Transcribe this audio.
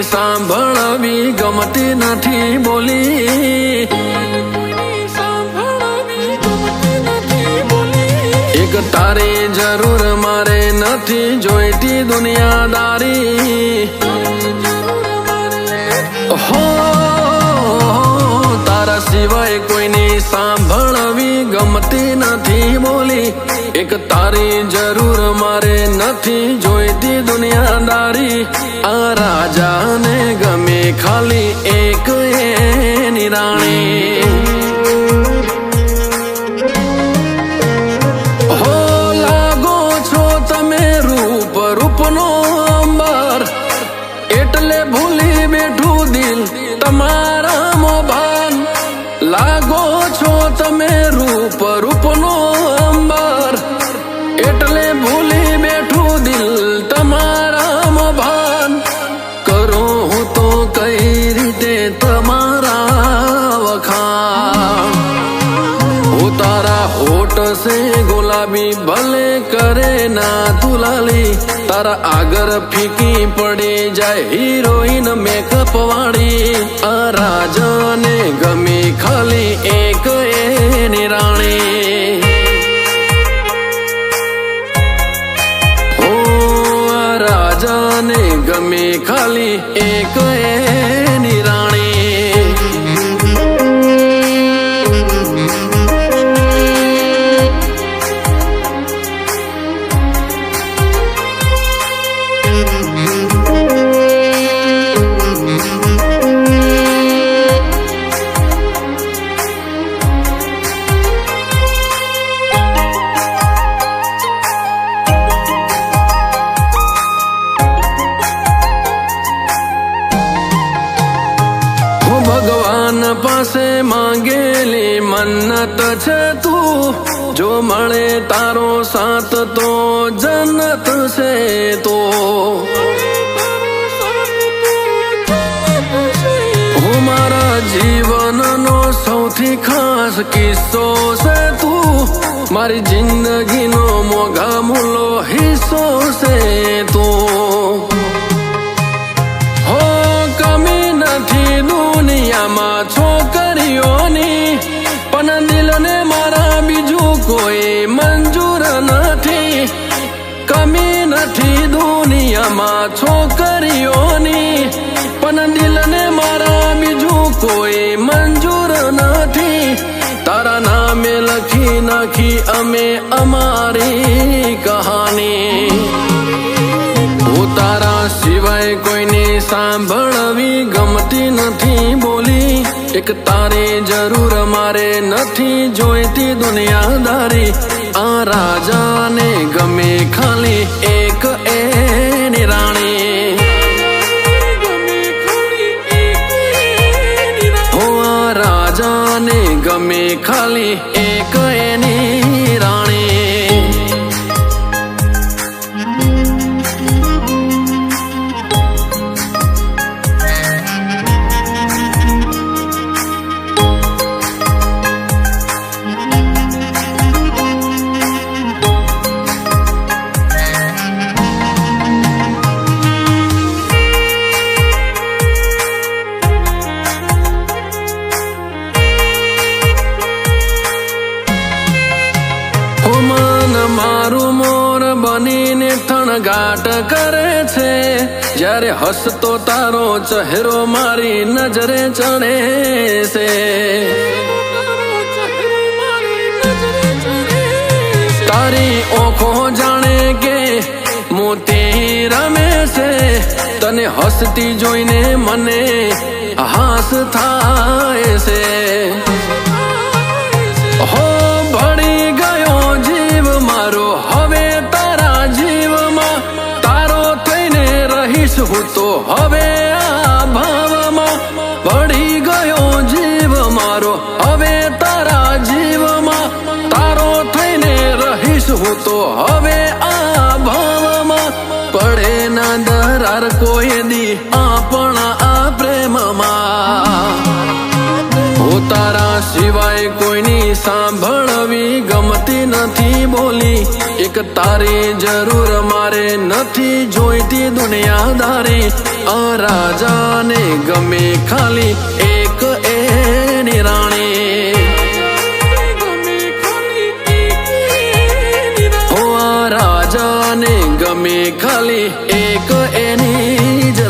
સાંભળવી ગમતી નથી બોલી, એક તારી જરૂર મારે નથી જોઈતી દુનિયાદારી, હો તારા સિવાય કોઈની સાંભળવી ગમતી નથી બોલી, એક તારી જરૂર મારે નથી જોઈતી દુનિયાદારી, આ રાજાને ગમે ખાલી એક એની રાણી, હો લાગો છો તમે રૂપ રૂપનો અંબર, એટલે ભૂલી બેઠું દિલ તમારા મોભાન, લાગો છો તમે રૂપ રૂપનો અંબર, એટલે ભૂલી બેઠું દિલ તમારા મોભાન, કરો હું તો કઈ રીતે તમારા વખાણ, હું તારા હોઠ સે ગુલાબી ભલે કરે ના તુલાલી, તારા આગળ ફીકી પડી જાય હિરોઈન મેકઅપ વાળી, આ રાજાને ગમે ખાલી એક એની રાણી, હો આ રાજાને ગમે ખાલી એક એની રાણી, ભગવાન પાસે માંગેલી મન્નત છે તું, જો મળે તારો સાથ તો જન્નત છે તો, હું મારા જીવનનો સૌથી ખાસ કિસ્સો છે તું, મારી જિંદગીનો મોઘા મૂલો હિસ્સો છે તું, દુનિયામાં છોકરીઓની પણ દિલને મારા બીજું કોઈ મંજૂર નથી, કમી નથી દુનિયામાં છોકરીઓની પણ દિલને મારા બીજું કોઈ મંજૂર નથી, તારા નામે લખી નાખી અમે અમારી કહાની, હું તારા સિવાય કોઈની સાંભળવી ગમતી નથી બોલી, એક તારી જરૂર મારે નથી જોઈતી દુનિયાદારી, આ રાજાને ગમે ખાલી એક એની રાણી, હો આ રાજાને ગમે ખાલી એક એની રાણી, મારું મોર બનીને થણગાટ કરે છે, જ્યારે હસતો તારો ચહેરો મારી નજરે ચડે છે, તારી ઓખો જાણે કે મોતી રમે છે, તને હસતી જોઈને મને હાસ થાય છે, હો ભળી ગયો જીવ મારો હવે તારા જીવમાં, તારો થઈને રહીશ હું તો હવે આ ભાવમાં, ભળી ગયો જીવ મારો હવે તારા જીવમાં, તારો થઈને રહીશ હું તો હવે આ ભાવમાં, પડે ના દરાર કોઈ દી આપણા આ પ્રેમમાં, હું તારા સિવાય કોઈની સાંભળવી ગમતી નથી મીઠી બોલી એક તારી જરૂર મારે નથી જોઈતી દુનિયાદારી આ રાજાને ગમે ખાલી એક એની રાણી ઓ આ રાજાને ગમે ખાલી એક એની જ